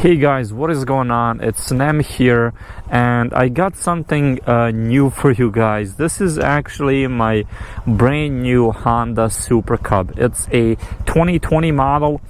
Hey guys, what is going on? It's Nem here, and I got something new for you guys. This is actually my brand new Honda Super Cub. It's a 2020 model,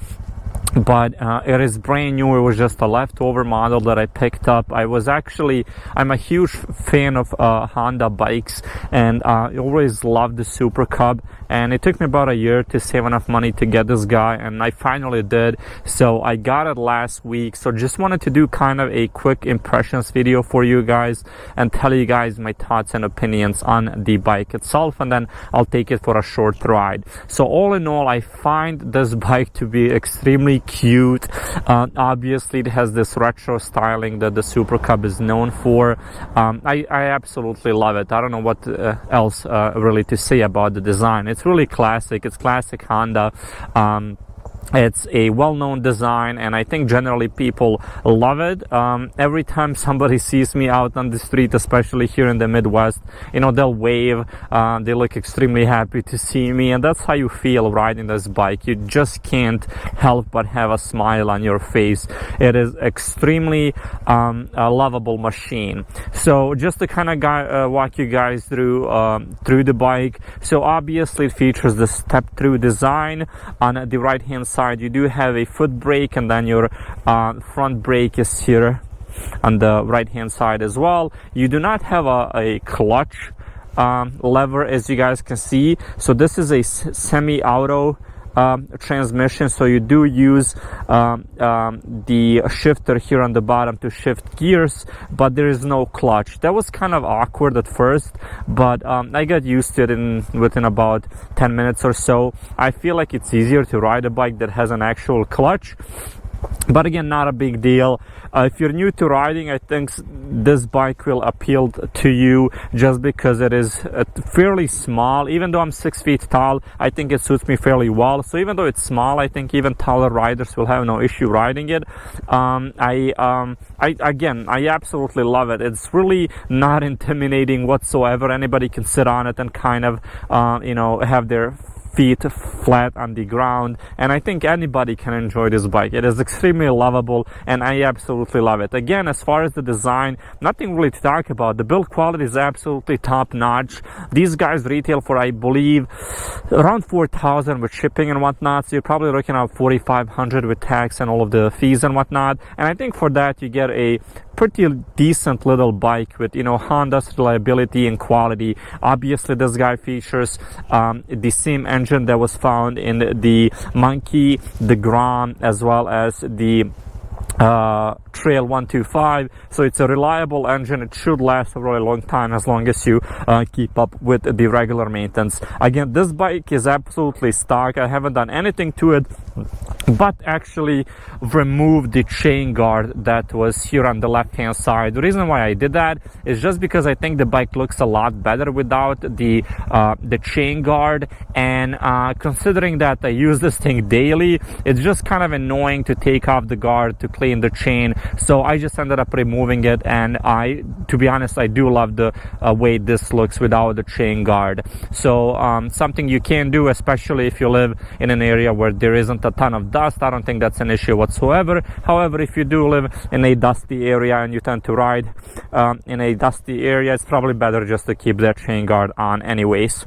but it is brand new. It was just a leftover model that I picked up. I'm a huge fan of Honda bikes, and I always loved the Super Cub, and it took me about a year to save enough money to get this guy, and I finally did. So I got it last week. So just wanted to do kind of a quick impressions video for you guys and tell you guys my thoughts and opinions on the bike itself, and then I'll take it for a short ride. So all in all, I find this bike to be extremely cute. Obviously it has this retro styling that the Super Cub is known for. I absolutely love it. I don't know what else really to say about the design. It's really classic. It's classic Honda. It's a well-known design, and I think generally people love it. Every time somebody sees me out on the street, especially here in the Midwest, they'll wave. They look extremely happy to see me, and that's how you feel riding this bike. You just can't help but have a smile on your face. It is extremely a lovable machine. So just to kind of walk you guys through the bike. So obviously it features the step-through design. On the right-hand side, you do have a foot brake, and then your front brake is here on the right hand side as well. You do not have a clutch lever, as you guys can see. So this is a semi-auto transmission, so you do use the shifter here on the bottom to shift gears, but there is no clutch. That was kind of awkward at first, but I got used to it within about 10 minutes or so. I feel like it's easier to ride a bike that has an actual clutch, but again, not a big deal. If you're new to riding, I think this bike will appeal to you just because it is fairly small. Even though I'm 6 feet tall, I think it suits me fairly well. So even though it's small, I think even taller riders will have no issue riding it. I absolutely love it. It's really not intimidating whatsoever. Anybody can sit on it and kind of have their feet flat on the ground, and I think anybody can enjoy this bike. It is extremely lovable, and I absolutely love it. Again, as far as the design, nothing really to talk about. The build quality is absolutely top notch. These guys retail for, I believe, around $4,000 with shipping and whatnot, so you're probably looking at $4,500 with tax and all of the fees and whatnot, and I think for that you get a pretty decent little bike with Honda's reliability and quality. Obviously this guy features the same engine that was found in the Monkey, the Grom, as well as the Trail 125. So it's a reliable engine. It should last a really long time as long as you keep up with the regular maintenance. Again, this bike is absolutely stock. I haven't done anything to it but actually removed the chain guard that was here on the left hand side. The reason why I did that is just because I think the bike looks a lot better without the chain guard, and considering that I use this thing daily, it's just kind of annoying to take off the guard to clean the chain. So I just ended up removing it, and to be honest, I do love the way this looks without the chain guard. So something you can do, especially if you live in an area where there isn't a ton of dust. I don't think that's an issue whatsoever. However, if you do live in a dusty area and you tend to ride in a dusty area, it's probably better just to keep that chain guard on anyways.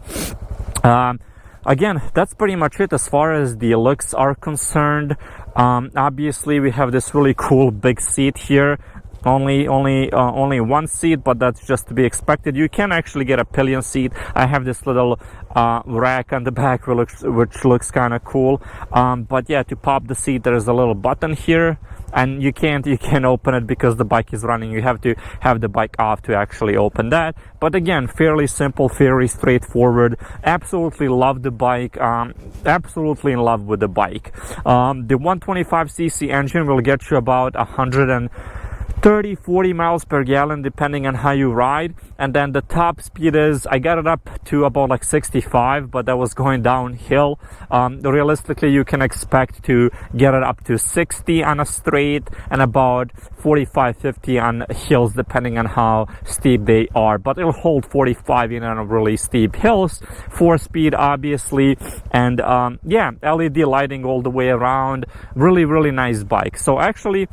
Again, that's pretty much it as far as the looks are concerned. Obviously we have this really cool big seat here. Only one seat, but that's just to be expected. You can actually get a pillion seat. I have this little rack on the back which looks kind of cool. But yeah, to pop the seat, there is a little button here, and you can't open it because the bike is running. You have to have the bike off to actually open that. But again, fairly simple, fairly straightforward. Absolutely love the bike. Absolutely in love with the bike. The 125cc engine will get you about 130-40 miles per gallon depending on how you ride, and then the top speed is, I got it up to about like 65, but that was going downhill. Realistically you can expect to get it up to 60 on a straight and about 45-50 on hills depending on how steep they are, but it'll hold 45 in on really steep hills. 4-speed obviously, and yeah, LED lighting all the way around. Really nice bike. So actually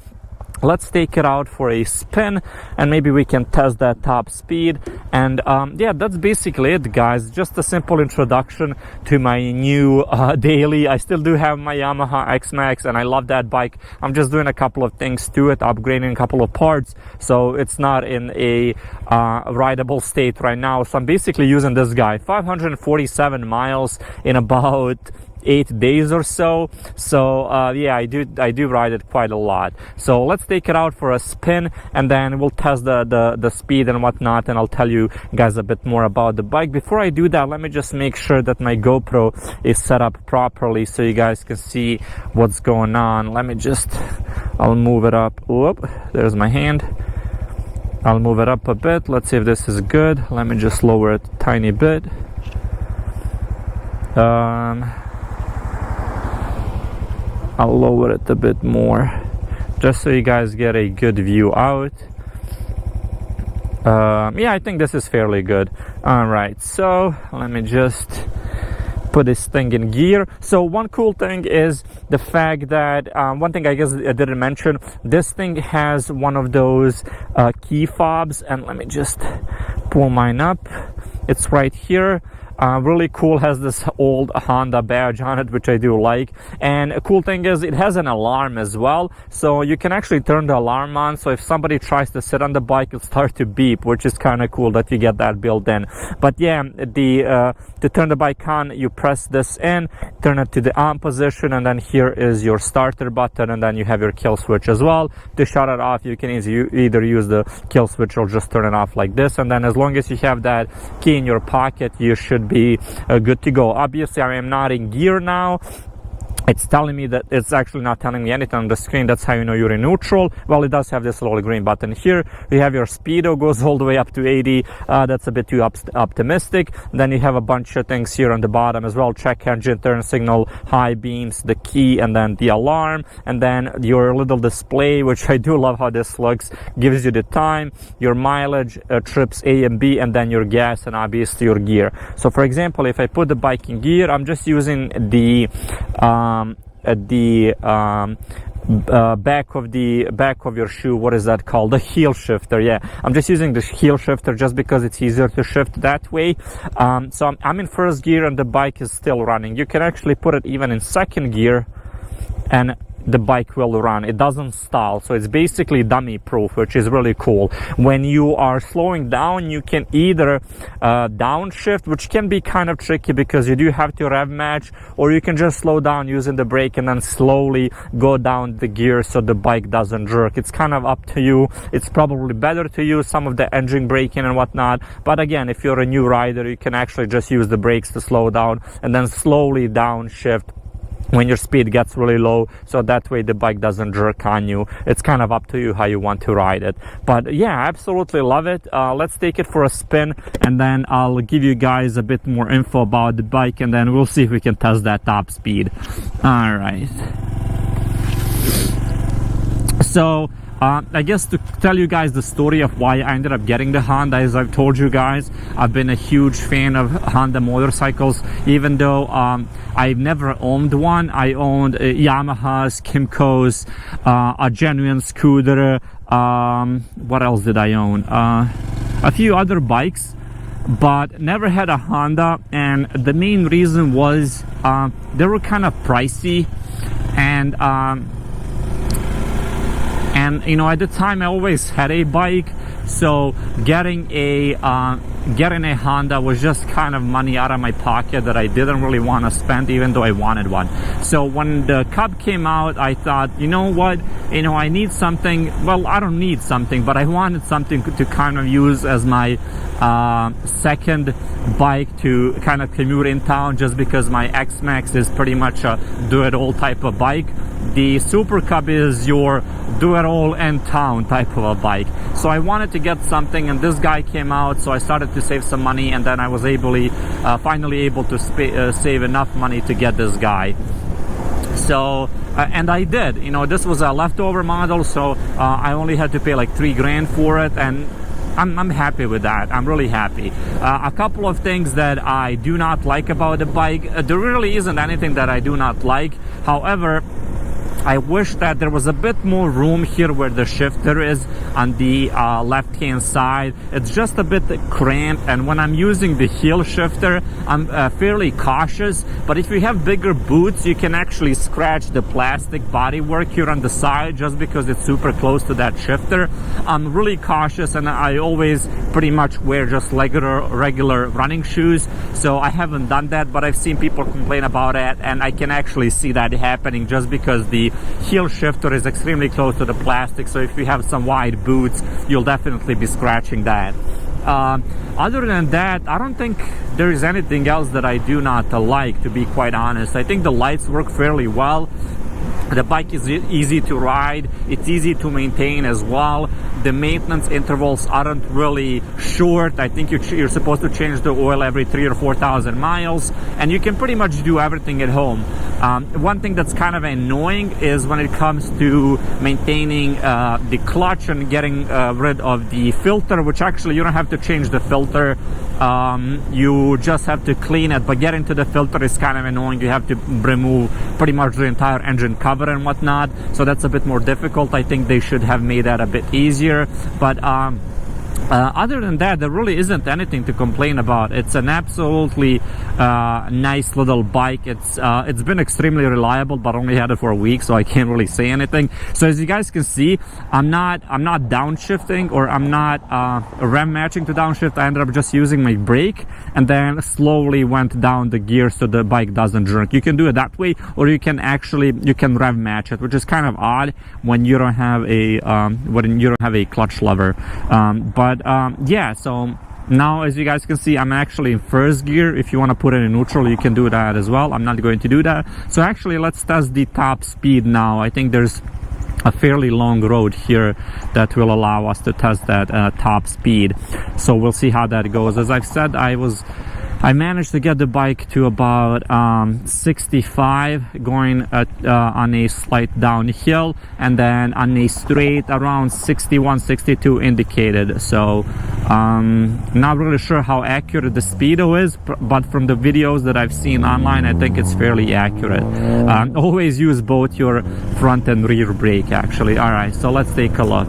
let's take it out for a spin and maybe we can test that top speed. And yeah, that's basically it, guys. Just a simple introduction to my new daily. I still do have my Yamaha X-Max and I love that bike. I'm just doing a couple of things to it, upgrading a couple of parts, so it's not in a rideable state right now. So I'm basically using this guy. 547 miles in about 8 days or so. So yeah, I do ride it quite a lot. So let's take it out for a spin and then we'll test the speed and whatnot, and I'll tell you guys a bit more about the bike. Before I do that, let me just make sure that my GoPro is set up properly so you guys can see what's going on. Let me just, I'll move it up. Whoop, there's my hand. I'll move it up a bit. Let's see if this is good. Let me just lower it a tiny bit. I'll lower it a bit more just so you guys get a good view out. Yeah, I think this is fairly good. All right, so let me just put this thing in gear. So one cool thing is the fact that one thing I guess I didn't mention, this thing has one of those key fobs, and let me just pull mine up. It's right here. Really cool, has this old Honda badge on it, which I do like. And a cool thing is it has an alarm as well, so you can actually turn the alarm on, so if somebody tries to sit on the bike it'll start to beep, which is kind of cool that you get that built in. But yeah, to turn the bike on, you press this in, turn it to the on position, and then here is your starter button, and then you have your kill switch as well. To shut it off, you can either use the kill switch or just turn it off like this, and then as long as you have that key in your pocket, you should be good to go. Obviously I am not in gear now. It's telling me that it's actually not telling me anything on the screen. That's how you know you're in neutral. Well, it does have this little green button here. You have your speedo, goes all the way up to 80. That's a bit too optimistic. Then you have a bunch of things here on the bottom as well. Check engine, turn signal, high beams, the key, and then the alarm. And then your little display, which I do love how this looks, gives you the time, your mileage, trips A and B, and then your gas, and obviously your gear. So for example, if I put the bike in gear, I'm just using the back of your shoe. What is that called? The heel shifter. Yeah, I'm just using the heel shifter just because it's easier to shift that way. So I'm in first gear and the bike is still running. You can actually put it even in second gear and the bike will run. It doesn't stall, so it's basically dummy proof, which is really cool. When you are slowing down, you can either downshift, which can be kind of tricky because you do have to rev match, or you can just slow down using the brake and then slowly go down the gear so the bike doesn't jerk. It's kind of up to you. It's probably better to use some of the engine braking and whatnot, but again, if you're a new rider, you can actually just use the brakes to slow down and then slowly downshift when your speed gets really low, so that way the bike doesn't jerk on you. It's kind of up to you how you want to ride it. But yeah, I absolutely love it. Let's take it for a spin and then I'll give you guys a bit more info about the bike, and then we'll see if we can test that top speed. All right, so I guess to tell you guys the story of why I ended up getting the Honda, as I've told you guys, I've been a huge fan of Honda motorcycles. Even though I've never owned one, I owned Yamahas, Kymco's, a genuine scooter. What else did I own? A few other bikes, but never had a Honda. And the main reason was they were kind of pricey, and you know, at the time I always had a bike, so getting a Honda was just kind of money out of my pocket that I didn't really want to spend, even though I wanted one. So when the Cub came out, I thought, you know what, you know, I need something. Well, I don't need something, but I wanted something to kind of use as my second bike to kind of commute in town, just because my X-Max is pretty much a do-it-all type of bike. The Super Cub is your do-it-all in town type of a bike. So I wanted to get something, and this guy came out, so I started to save some money, and then I was finally able to save enough money to get this guy. So and I did. You know, this was a leftover model, so I only had to pay like $3 grand for it, and I'm happy with that. I'm really happy. A couple of things that I do not like about the bike. There really isn't anything that I do not like. However, I wish that there was a bit more room here where the shifter is on the left hand side. It's just a bit cramped, and when I'm using the heel shifter, I'm fairly cautious. But if you have bigger boots, you can actually scratch the plastic bodywork here on the side just because it's super close to that shifter. I'm really cautious, and I always pretty much wear just regular running shoes, so I haven't done that, but I've seen people complain about it, and I can actually see that happening just because the heel shifter is extremely close to the plastic. So if you have some wide boots, you'll definitely be scratching that. Other than that, I don't think there is anything else that I do not like, to be quite honest. I think the lights work fairly well. The bike is easy to ride, it's easy to maintain as well. The maintenance intervals aren't really short. I think you're supposed to change the oil every 3,000 or 4,000 miles, and you can pretty much do everything at home. One thing that's kind of annoying is when it comes to maintaining the clutch and getting rid of the filter, which actually you don't have to change the filter. You just have to clean it, but getting to the filter is kind of annoying. You have to remove pretty much the entire engine cover and whatnot, so that's a bit more difficult. I think they should have made that a bit easier, but other than that, there really isn't anything to complain about. It's an absolutely nice little bike. It's been extremely reliable, but only had it for a week, so I can't really say anything. So as you guys can see, I'm not downshifting, or I'm not rem matching to downshift. I ended up just using my brake and then slowly went down the gear so the bike doesn't jerk. You can do it that way, or you can rev match it, which is kind of odd when you don't have a clutch lever. But yeah, so now as you guys can see, I'm actually in first gear. If you want to put it in neutral, you can do that as well. I'm not going to do that. So actually, let's test the top speed now. I think there's a fairly long road here that will allow us to test that top speed. So we'll see how that goes. As I've said, I managed to get the bike to about 65 going on a slight downhill, and then on a straight around 61, 62 indicated. So not really sure how accurate the speedo is, but from the videos that I've seen online, I think it's fairly accurate. Always use both your front and rear brake actually. All right, so let's take a look.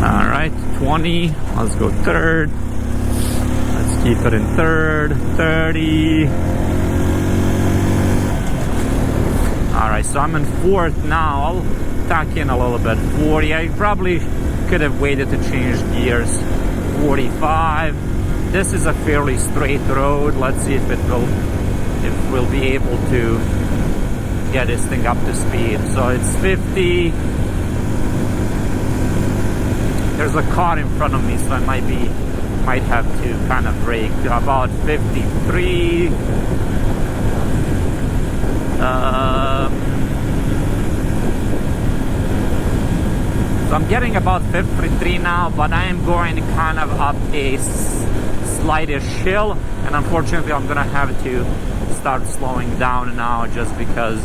All right, 20, let's go third. Keep it in third, 30. All right, so I'm in fourth now. I'll tuck in a little bit. 40, I probably could have waited to change gears. 45. This is a fairly straight road. Let's see if we'll be able to get this thing up to speed. So it's 50. There's a car in front of me, so I might have to kind of brake. About 53. So I'm getting about 53 now, but I am going kind of up a slightish hill, and unfortunately I'm gonna have to start slowing down now just because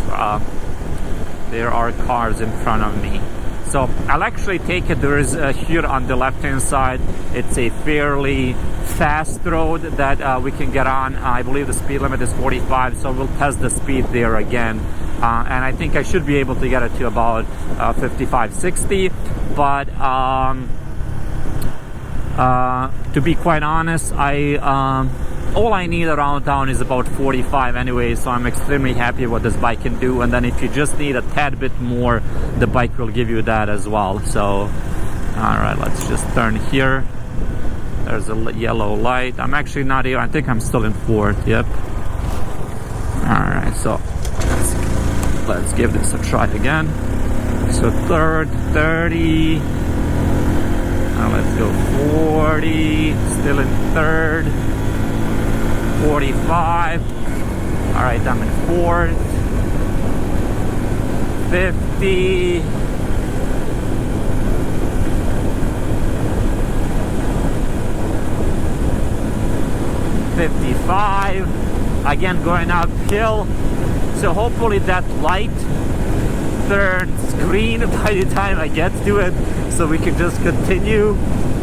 there are cars in front of me. So I'll actually take it. There is here on the left hand side, it's a fairly fast road that we can get on. I believe the speed limit is 45, so we'll test the speed there again. And I think I should be able to get it to about 55, 60. But to be quite honest, all I need around town is about 45 anyway, so I'm extremely happy what this bike can do. And then if you just need a tad bit more, the bike will give you that as well. So all right, let's just turn here. There's a yellow light. I'm actually not here. I think I'm still in fourth. Yep. All right, so let's give this a try again. So third, 30. Now let's go 40. Still in third. 45. All right, I'm in fourth. 50. 55. Again, going uphill. So hopefully that light turns green by the time I get to it, so we can just continue.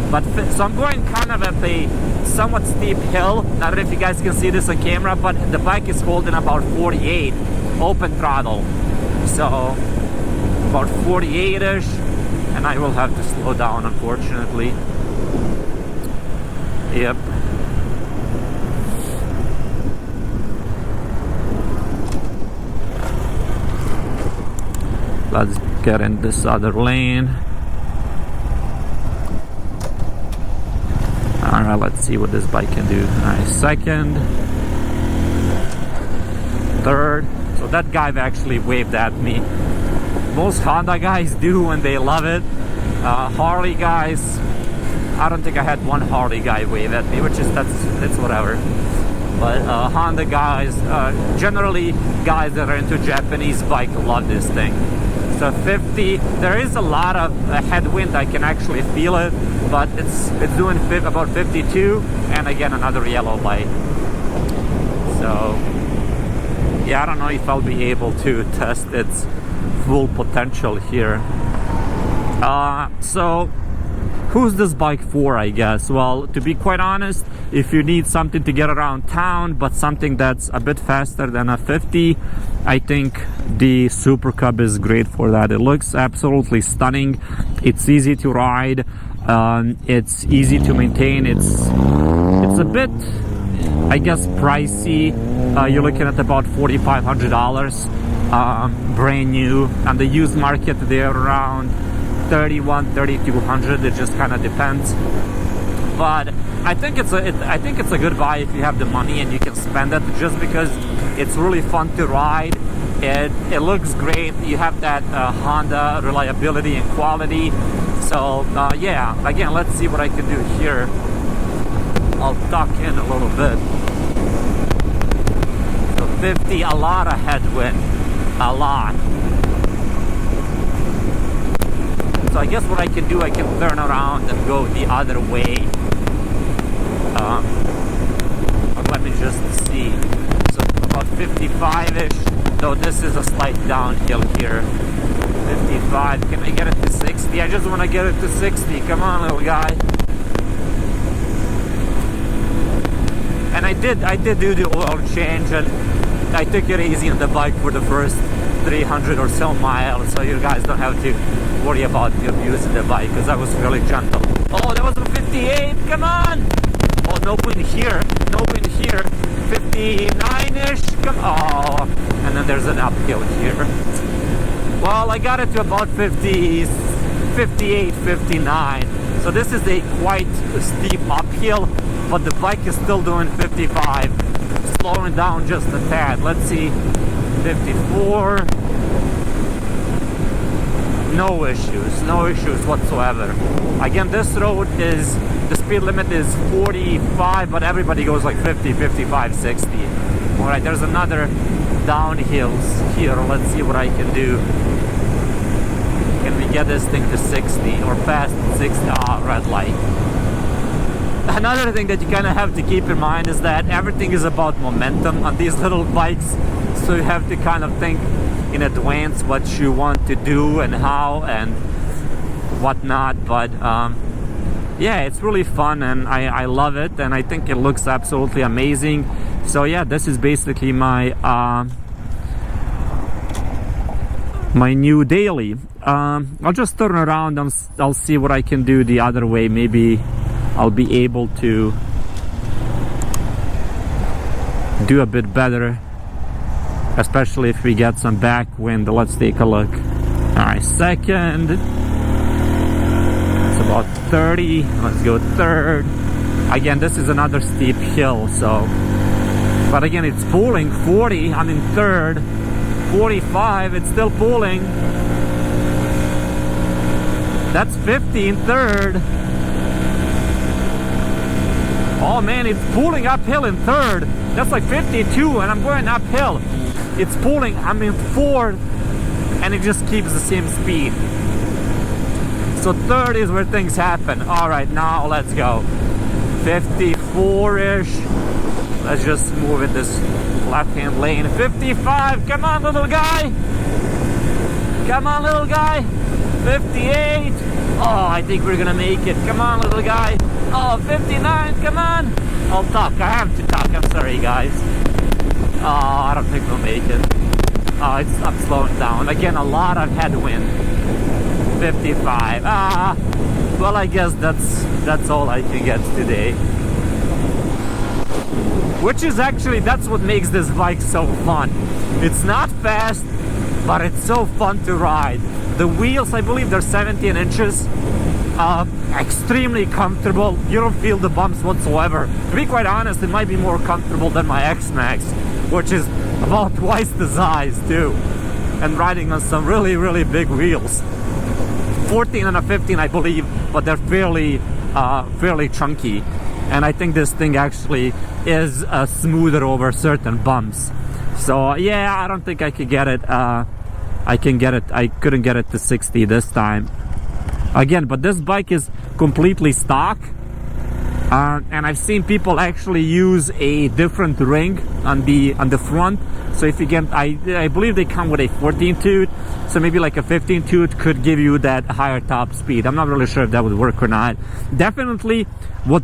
But so I'm going kind of at a somewhat steep hill. I don't know if you guys can see this on camera, but the bike is holding about 48 open throttle. So about 48-ish, and I will have to slow down, unfortunately. Yep. Let's get in this other lane. Alright, let's see what this bike can do. Alright, second, third. So that guy actually waved at me. Most Honda guys do when they love it. Harley guys, I don't think I had one Harley guy wave at me, which is that's whatever. But Honda guys, generally guys that are into Japanese bike love this thing. So 50, there is a lot of headwind, I can actually feel it, but it's doing about 52, and again another yellow light. So yeah, I don't know if I'll be able to test its full potential here. So who's this bike for, I guess? Well, to be quite honest, if you need something to get around town, but something that's a bit faster than a 50, I think the Super Cub is great for that. It looks absolutely stunning. It's easy to ride. It's easy to maintain. It's a bit, I guess, pricey. You're looking at about $4,500 brand new. On the used market, they're around $3,100-$3,200. It just kind of depends. But I think it's a good buy if you have the money and you can spend it, just because it's really fun to ride. It looks great. You have that Honda reliability and quality. So yeah, again, let's see what I can do here. I'll tuck in a little bit. So 50, a lot of headwind, a lot. So I guess what I can do, I can turn around and go the other way. Let me just see. So about 55-ish, though this is a slight downhill here. 55, can I get it to 60? I just want to get it to 60. Come on, little guy. And I did do the oil change, and I took it easy on the bike for the first 300 or so miles, so you guys don't have to worry about the abuse of the bike, because I was really gentle. Oh, that was a 58, come on! Oh, no wind here, no wind here. 59-ish, come on! And then there's an uphill here. Well, I got it to about 50, 58, 59. So this is a quite steep uphill, but the bike is still doing 55. Slowing down just a tad. Let's see, 54. No issues whatsoever. Again, this road is, the speed limit is 45, but everybody goes like 50, 55, 60. All right, there's another downhills here. Let's see what I can do. Can we get this thing to 60 or past 60? Ah, red light. Another thing that you kind of have to keep in mind is that everything is about momentum on these little bikes. So you have to kind of think in advance what you want to do and how and whatnot. But yeah, it's really fun, and I love it, and I think it looks absolutely amazing. So yeah, this is basically my my new daily. I'll just turn around and I'll see what I can do the other way. Maybe I'll be able to do a bit better, especially if we get some backwind. Let's take a look. All right, second, it's about 30. Let's go third. Again, this is another steep hill, so, but again, it's pulling. 40, I'm in third. 45, it's still pulling. That's 50 in third. Oh man, it's pulling uphill in third. That's like 52, and I'm going uphill. It's pulling, I'm in fourth, and it just keeps the same speed. So third is where things happen. All right, now let's go. 54-ish. Let's just move in this left-hand lane. 55, come on, little guy. Come on, little guy. 58. Oh, I think we're gonna make it. Come on, little guy. Oh, 59, come on. I'll tuck, I have to tuck, I'm sorry, guys. Oh, I don't think we'll make it. I'm slowing down. Again, a lot of headwind. 55. Well, I guess that's all I can get today. Which is actually, that's what makes this bike so fun. It's not fast, but it's so fun to ride. The wheels, I believe they're 17 inches. Extremely comfortable. You don't feel the bumps whatsoever. To be quite honest, it might be more comfortable than my X-Max, which is about twice the size too, and riding on some really, really big wheels. 14 and a 15, I believe, but they're fairly chunky. And I think this thing actually is smoother over certain bumps. So yeah, I don't think I could get it. I couldn't get it to 60 this time. Again, but this bike is completely stock. And I've seen people actually use a different ring on the front. So if you get, I believe they come with a 14 tooth. So maybe like a 15 tooth could give you that higher top speed. I'm not really sure if that would work or not. Definitely, what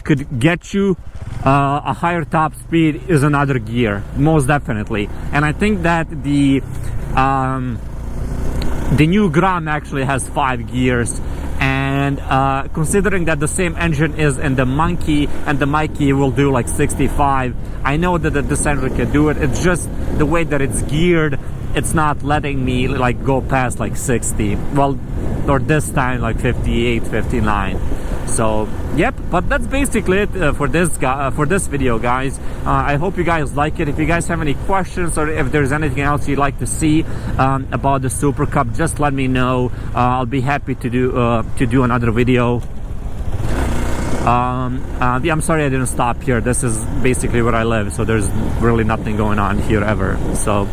could get you a higher top speed is another gear, most definitely. And I think that the new Gram actually has 5 gears. And considering that the same engine is in the Monkey, and the Monkey will do like 65, I know that this engine can do it. It's just the way that it's geared, it's not letting me like go past like 60. Well, or this time like 58, 59. So yep, but that's basically it for this video, guys. I hope you guys like it. If you guys have any questions, or if there's anything else you'd like to see about the Super Cub, just let me know. I'll be happy to do another video. Yeah, I'm sorry I didn't stop here. This is basically where I live, so there's really nothing going on here ever. So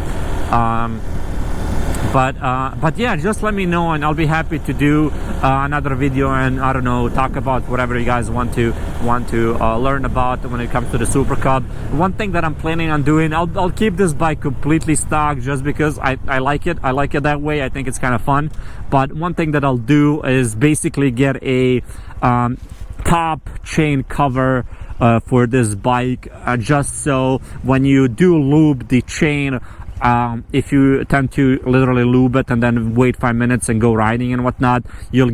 but yeah, just let me know and I'll be happy to do another video, and I don't know, talk about whatever you guys want to learn about when it comes to the Super Cub. One thing that I'm planning on doing, I'll keep this bike completely stock just because I like it that way. I think it's kind of fun. But one thing that I'll do is basically get a top chain cover for this bike, just so when you do lube the chain, if you tend to literally lube it and then wait 5 minutes and go riding and whatnot, you'll